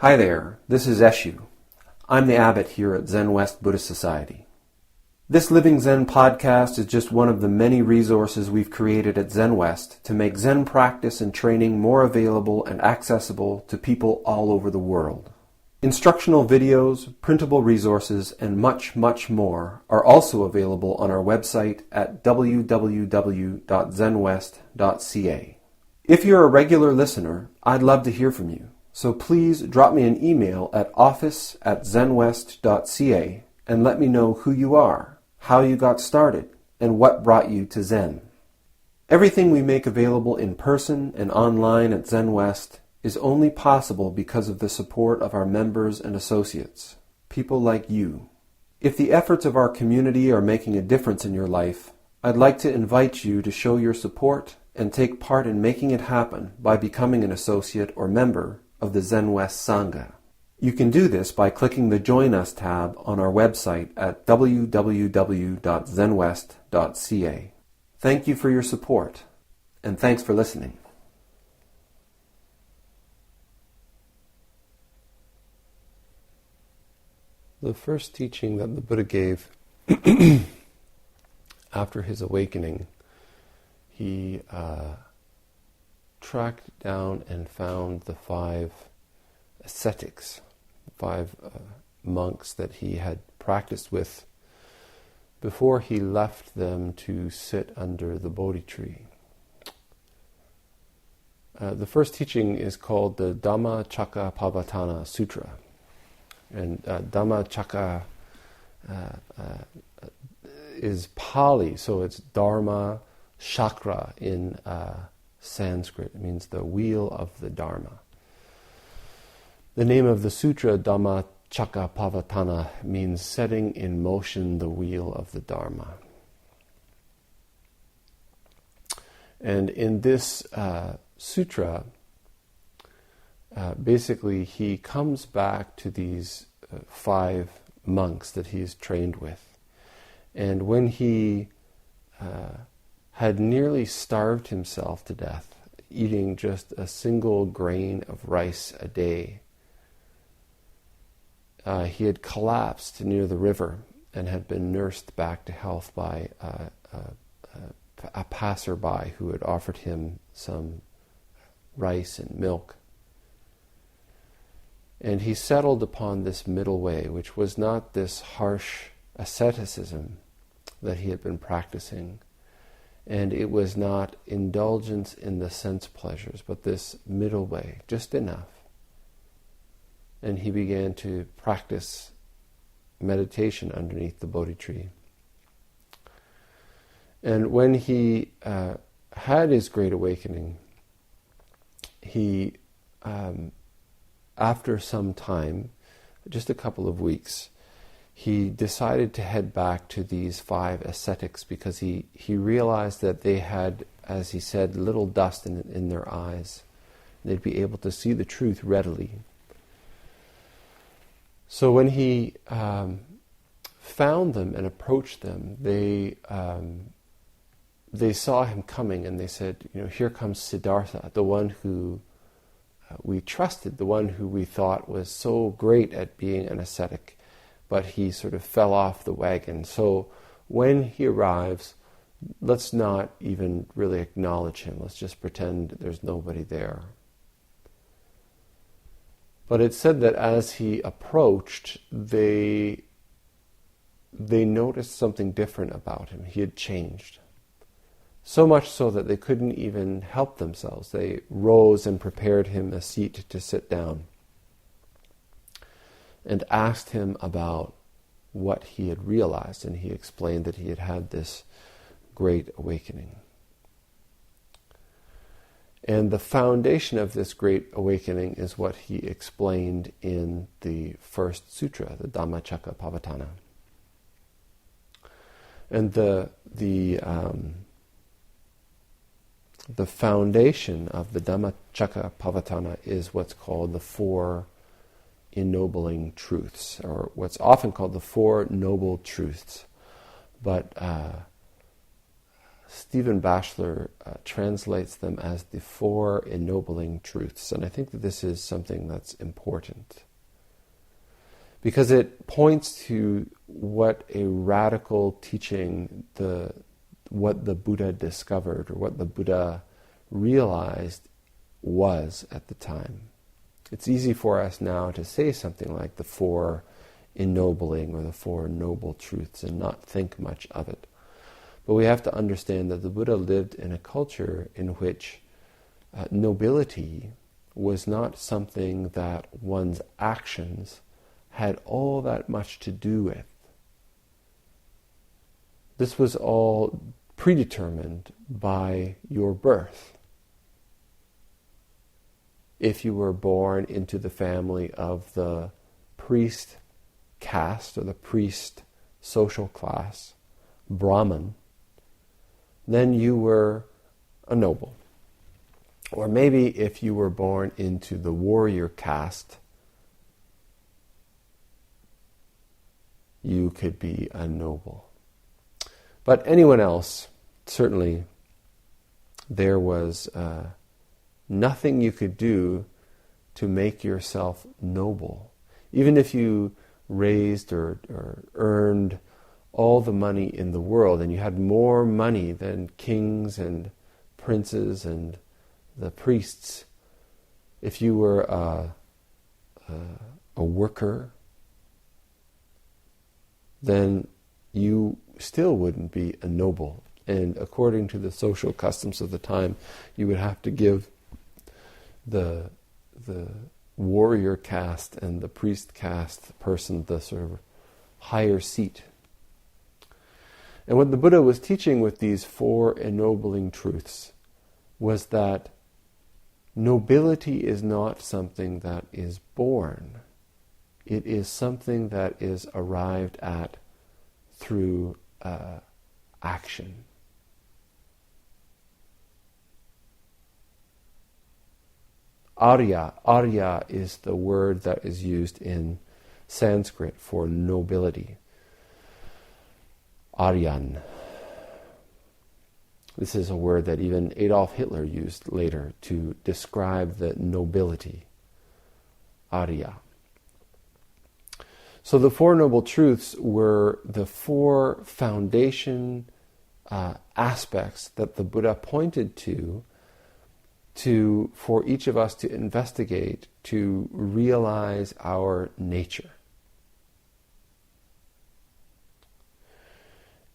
Hi there, this is Eshu. I'm the abbot here at Zenwest Buddhist Society. This Living Zen-podcast is just one of the many resources we've created at Zenwest to make Zen practice and training more available and accessible to people all over the world. Instructional videos, printable resources, and much, much more are also available on our website at www.zenwest.ca. If you're a regular listener, I'd love to hear from you. So please drop me an email at office@zenwest.ca and let me know who you are, how you got started, and what brought you to Zen. Everything we make available in person and online at Zenwest is only possible because of the support of our members and associates, people like you. If the efforts of our community are making a difference in your life, I'd like to invite you to show your support and take part in making it happen by becoming an associate or member of the Zenwest Sangha. You can do this by clicking the Join Us tab on our website at www.zenwest.ca. Thank you for your support, and thanks for listening. The first teaching that the Buddha gave after his awakening, he tracked down and found the 5 ascetics, 5 monks that he had practiced with before he left them to sit under the Bodhi tree. The first teaching is called the Dhammacakkappavattana Sutra. And Dhammacakka is Pali, so it's Dharma Chakra in Sanskrit. It means the wheel of the Dharma. The name of the sutra, Dhammacakkappavattana, means setting in motion the wheel of the Dharma. And in this sutra, basically he comes back to these 5 monks that he's trained with. And when he had nearly starved himself to death, eating just a single grain of rice a day, he had collapsed near the river and had been nursed back to health by a passerby who had offered him some rice and milk. And he settled upon this middle way, which was not this harsh asceticism that he had been practicing, and it was not indulgence in the sense pleasures, but this middle way, just enough. And he began to practice meditation underneath the Bodhi tree. And when he had his great awakening, he, after some time, just a couple of weeks, he decided to head back to these 5 ascetics because he realized that they had, as he said, little dust in their eyes. They'd be able to see the truth readily. So when he found them and approached them, they saw him coming and they said, here comes Siddhartha, the one who we trusted, the one who we thought was so great at being an ascetic, but he sort of fell off the wagon. So when he arrives, let's not even really acknowledge him. Let's just pretend there's nobody there. But it said that as he approached, they noticed something different about him. He had changed. So much so that they couldn't even help themselves. They rose and prepared him a seat to sit down and asked him about what he had realized, and he explained that he had had this great awakening. And the foundation of this great awakening is what he explained in the first sutra, the Dhammacakkappavattana. And the foundation of the Dhammacakkappavattana is what's called the 4 ennobling truths, or what's often called the 4 noble truths. But Stephen Batchelor translates them as the four ennobling truths. And I think that this is something that's important, because it points to what a radical teaching, what the Buddha discovered, or what the Buddha realized was at the time. It's easy for us now to say something like the four ennobling or the four noble truths and not think much of it. But we have to understand that the Buddha lived in a culture in which nobility was not something that one's actions had all that much to do with. This was all predetermined by your birth. If you were born into the family of the priest caste or the priest social class, Brahmin, then you were a noble. Or maybe if you were born into the warrior caste, you could be a noble. But anyone else, certainly, there was nothing you could do to make yourself noble. Even if you raised or earned all the money in the world, and you had more money than kings and princes and the priests, if you were a worker, then you still wouldn't be a noble. And according to the social customs of the time, you would have to give the warrior caste and the priest caste person the sort of higher seat. And what the Buddha was teaching with these four ennobling truths was that nobility is not something that is born. It is something that is arrived at through action. Arya is the word that is used in Sanskrit for nobility. Aryan. This is a word that even Adolf Hitler used later to describe the nobility. Arya. So the Four Noble Truths were the four foundation aspects that the Buddha pointed to for each of us to investigate, to realize our nature.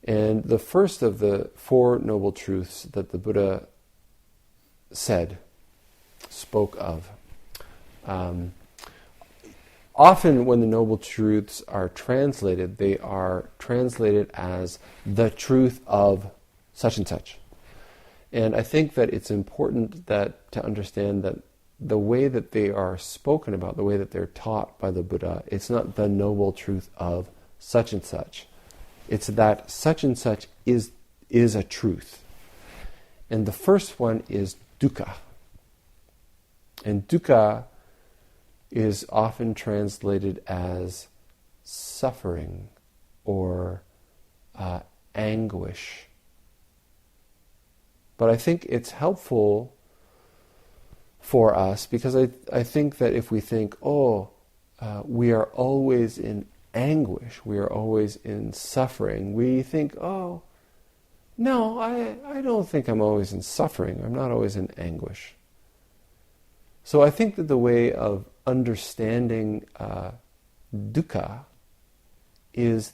And the first of the Four Noble Truths that the Buddha spoke of. Often when the Noble Truths are translated, they are translated as the truth of such and such. And I think that it's important to understand that the way that they are spoken about, the way that they're taught by the Buddha, it's not the noble truth of such and such. It's that such and such is a truth. And the first one is dukkha. And dukkha is often translated as suffering or anguish. But I think it's helpful for us because I think that if we think, we are always in anguish, we are always in suffering, we think, no, I don't think I'm always in suffering, I'm not always in anguish. So I think that the way of understanding dukkha is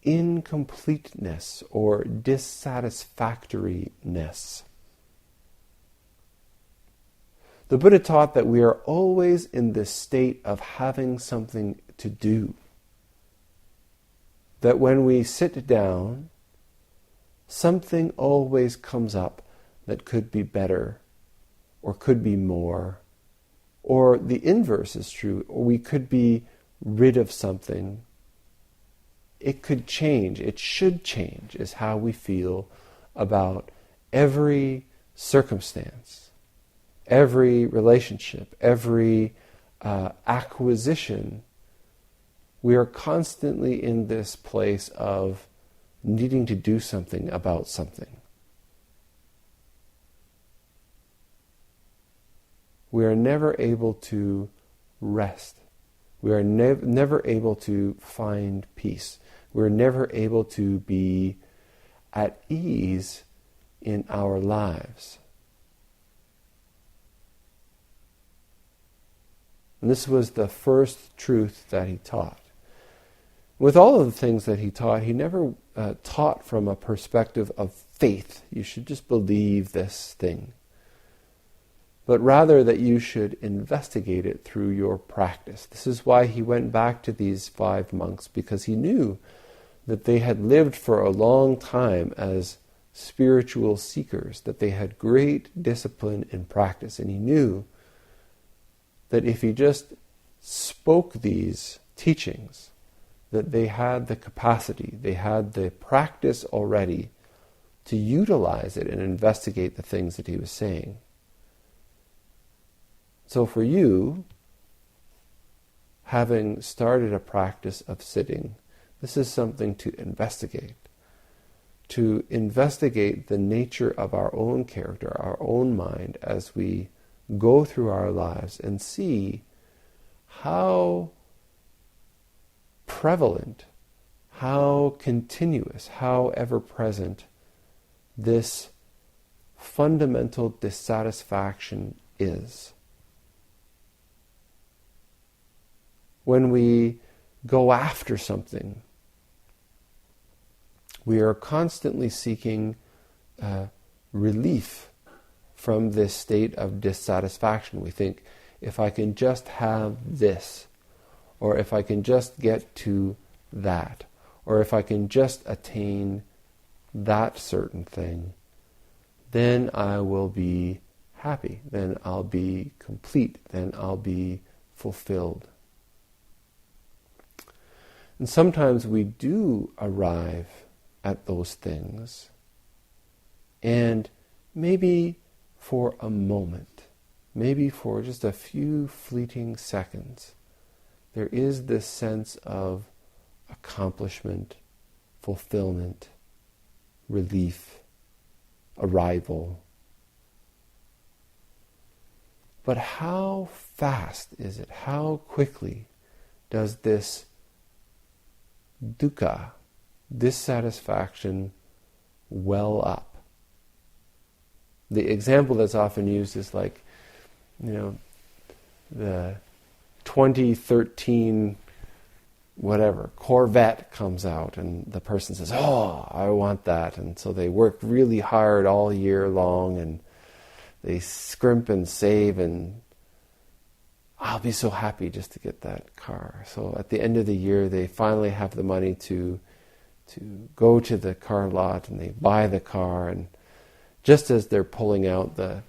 incompleteness or dissatisfactoriness. The Buddha taught that we are always in this state of having something to do. That when we sit down, something always comes up that could be better or could be more. Or the inverse is true, or we could be rid of something. It could change, it should change, is how we feel about every circumstance, every relationship, every acquisition. We are constantly in this place of needing to do something about something. we are never able to rest. We are never able to find peace. We're never able to be at ease in our lives. And this was the first truth that he taught. With all of the things that he taught, he never taught from a perspective of faith. You should just believe this thing. But rather that you should investigate it through your practice. This is why he went back to these 5 monks, because he knew that they had lived for a long time as spiritual seekers, that they had great discipline in practice, and he knew that if he just spoke these teachings, that they had the capacity, they had the practice already to utilize it and investigate the things that he was saying. So for you, having started a practice of sitting, this is something to investigate the nature of our own character, our own mind, as we go through our lives and see how prevalent, how continuous, how ever-present this fundamental dissatisfaction is. When we go after something, we are constantly seeking relief from this state of dissatisfaction. We think, if I can just have this, or if I can just get to that, or if I can just attain that certain thing, then I will be happy, then I'll be complete, then I'll be fulfilled. And sometimes we do arrive at those things, and maybe for a moment, maybe for just a few fleeting seconds, there is this sense of accomplishment, fulfillment, relief, arrival. But how fast is it? How quickly does this dukkha, dissatisfaction, well up? The example that's often used is like, the 2013 whatever Corvette comes out, and the person says, "Oh, I want that," and so they work really hard all year long, and they scrimp and save, and I'll be so happy just to get that car. So at the end of the year, they finally have the money to go to the car lot, and they buy the car, and just as they're pulling out, the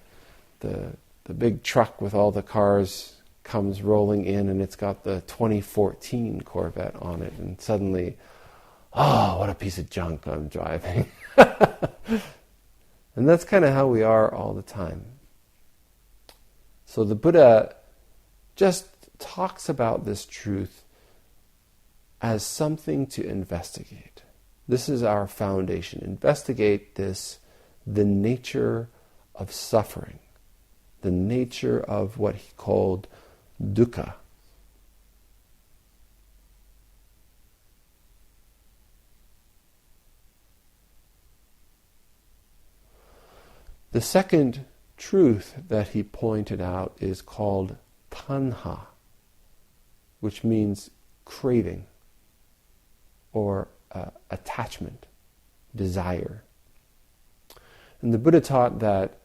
big truck with all the cars comes rolling in, and it's got the 2014 Corvette on it, and suddenly, oh, what a piece of junk I'm driving. And that's kind of how we are all the time. So the Buddha just talks about this truth as something to investigate. This is our foundation. Investigate the nature of suffering, the nature of what he called dukkha. The second truth that he pointed out is called tanha, which means craving or attachment, desire. And the Buddha taught that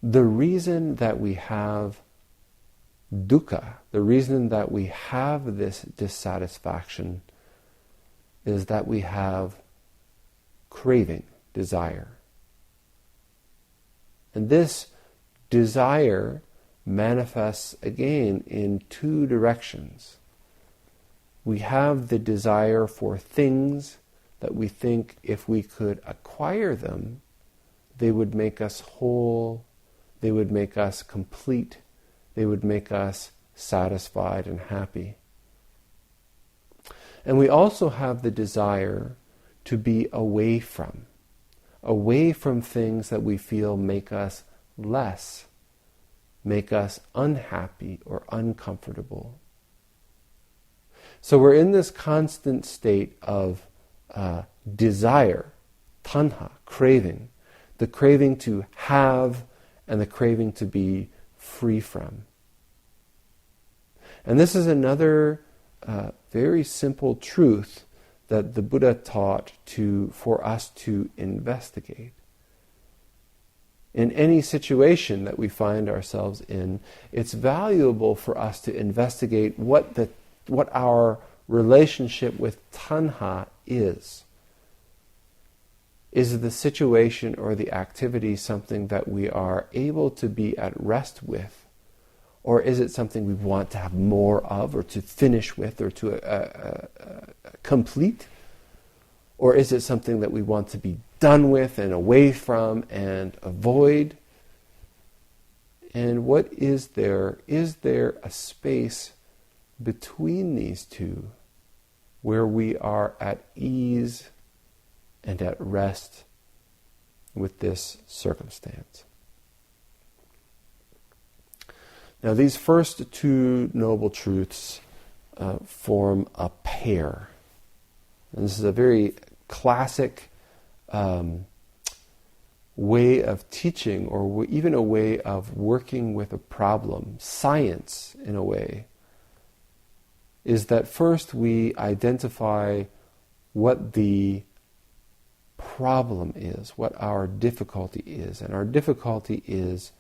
the reason that we have dukkha, the reason that we have this dissatisfaction, is that we have craving, desire. And this desire manifests again in 2 directions. We have the desire for things that we think if we could acquire them, they would make us whole, they would make us complete, they would make us satisfied and happy. And we also have the desire to be away from away from things that we feel make us less, make us unhappy or uncomfortable. So we're in this constant state of desire, tanha, craving, the craving to have and the craving to be free from. And this is another very simple truth that the Buddha taught for us to investigate. In any situation that we find ourselves in, it's valuable for us to investigate what our relationship with tanha is. Is the situation or the activity something that we are able to be at rest with? Or is it something we want to have more of, or to finish with, or to complete? Or is it something that we want to be done with and away from and avoid? And what is there? Is there a space between these two where we are at ease and at rest with this circumstance? Now, these first two noble truths form a pair. And this is a very classic way of teaching, or even a way of working with a problem. Science, in a way, is that first we identify what the problem is, what our difficulty is. And our difficulty is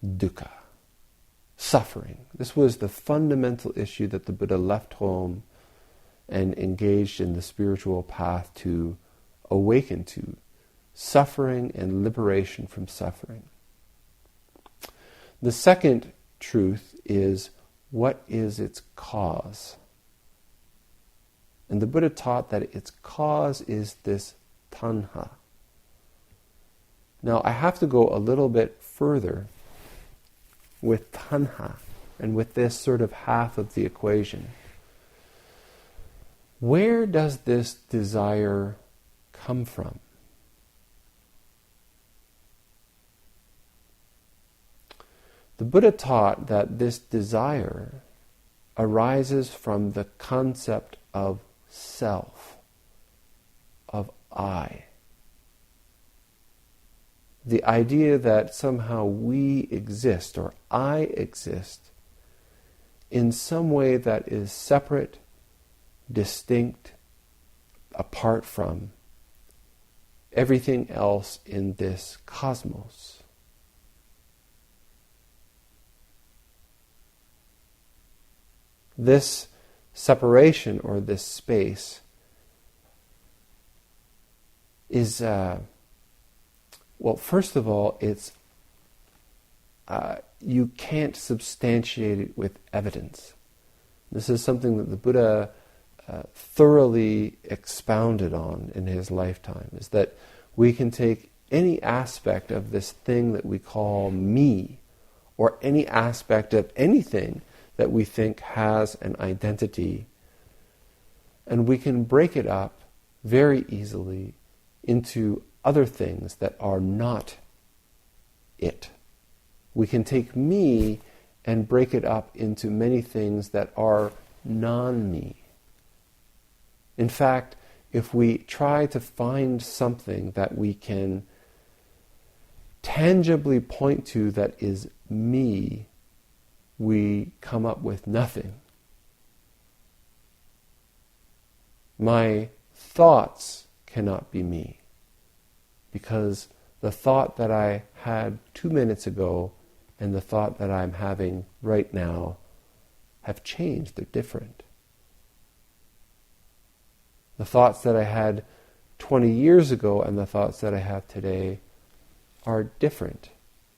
dukkha, suffering. This was the fundamental issue that the Buddha left home and engaged in the spiritual path to awaken to: suffering and liberation from suffering. The second truth is, what is its cause? And the Buddha taught that its cause is this tanha. Now, I have to go a little bit further with tanha and with this sort of half of the equation. Where does this desire come from? The Buddha taught that this desire arises from the concept of self, of I. The idea that somehow we exist, or I exist, in some way that is separate, distinct, apart from everything else in this cosmos. This separation, or this space, is, well, first of all, it's you can't substantiate it with evidence. This is something that the Buddha thoroughly expounded on in his lifetime, is that we can take any aspect of this thing that we call me, or any aspect of anything that we think has an identity, and we can break it up very easily into other things that are not it. We can take me and break it up into many things that are non-me. In fact, if we try to find something that we can tangibly point to that is me, we come up with nothing. My thoughts cannot be me, because the thought that I had 2 minutes ago and the thought that I'm having right now have changed. They're different. The thoughts that I had 20 years ago and the thoughts that I have today are different.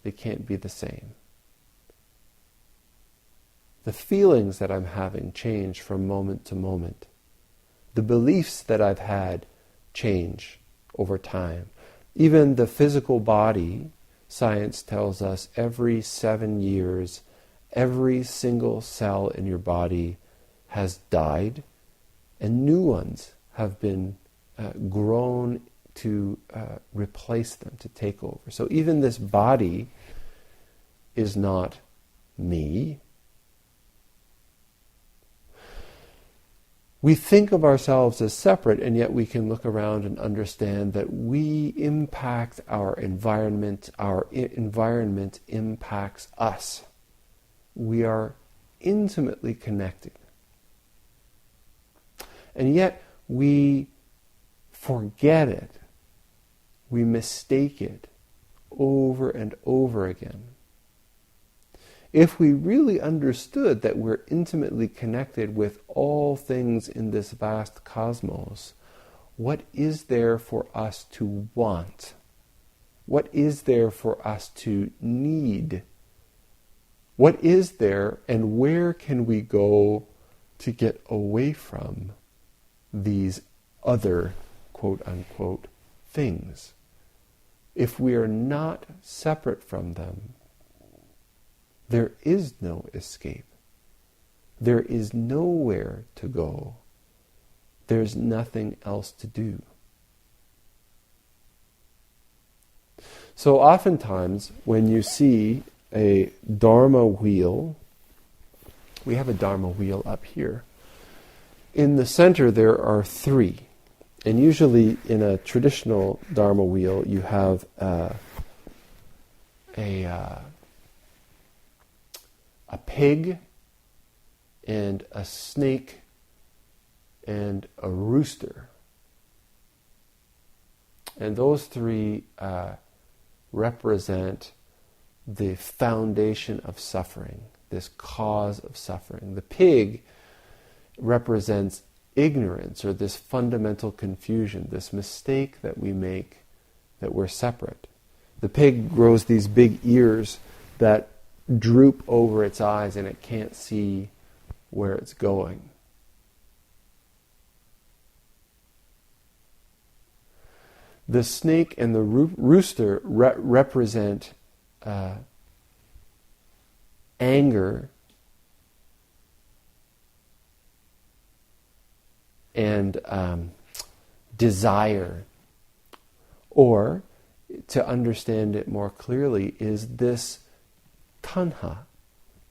They can't be the same. The feelings that I'm having change from moment to moment. The beliefs that I've had change over time. Even the physical body, science tells us every 7 years, every single cell in your body has died, and new ones have been grown to replace them, to take over. So even this body is not me. We think of ourselves as separate, and yet we can look around and understand that we impact our environment impacts us. We are intimately connected. And yet we forget it. We mistake it over and over again. If we really understood that we're intimately connected with all things in this vast cosmos, what is there for us to want? What is there for us to need? What is there, and where can we go to get away from these other, quote-unquote, things? If we are not separate from them, there is no escape. There is nowhere to go. There's nothing else to do. So oftentimes, when you see a Dharma wheel, we have a Dharma wheel up here. In the center there are three. And usually in a traditional Dharma wheel you have a pig and a snake and a rooster. And those three represent the foundation of suffering, this cause of suffering. The pig represents ignorance, or this fundamental confusion, this mistake that we make that we're separate. The pig grows these big ears that droop over its eyes and it can't see where it's going. The snake and the rooster represent anger and desire. Or, to understand it more clearly, is this tanha,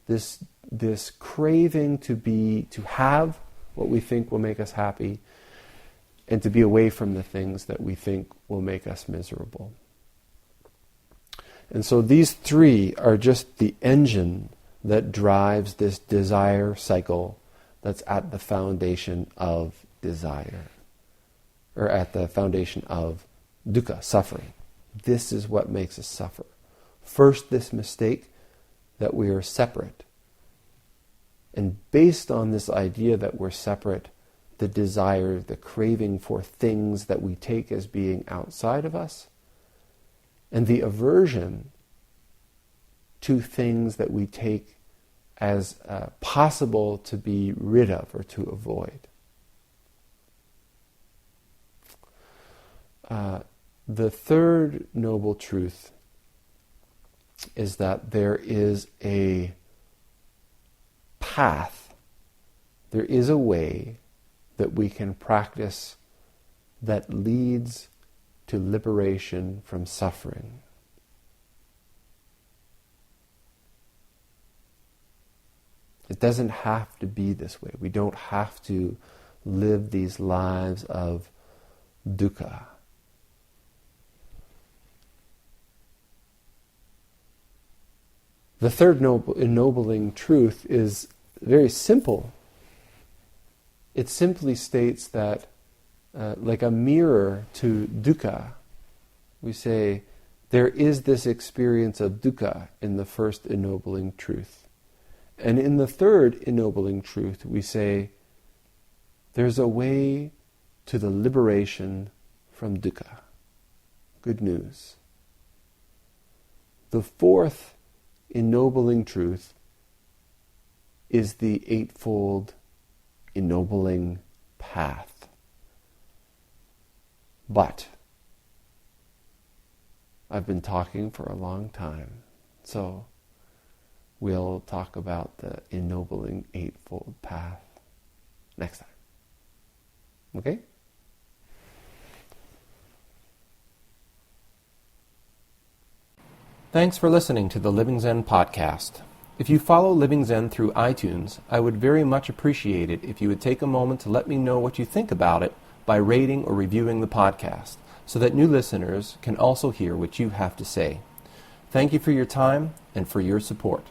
this craving to have what we think will make us happy, and to be away from the things that we think will make us miserable. And so these three are just the engine that drives this desire cycle that's at the foundation of desire, or at the foundation of dukkha, suffering. This is what makes us suffer. First, this mistake that we are separate. And based on this idea that we're separate, the desire, the craving for things that we take as being outside of us, and the aversion to things that we take as possible to be rid of or to avoid. The third noble truth is that there is a path, there is a way that we can practice that leads to liberation from suffering. It doesn't have to be this way. We don't have to live these lives of dukkha. The third ennobling truth is very simple. It simply states that, like a mirror to dukkha, we say, there is this experience of dukkha in the first ennobling truth. And in the third ennobling truth, we say, there's a way to the liberation from dukkha. Good news. The fourth ennobling truth is the eightfold ennobling path. But I've been talking for a long time, so we'll talk about the ennobling eightfold path next time. Okay? Thanks for listening to the Living Zen-podcast. If you follow Living Zen through iTunes, I would very much appreciate it if you would take a moment to let me know what you think about it by rating or reviewing the podcast, so that new listeners can also hear what you have to say. Thank you for your time and for your support.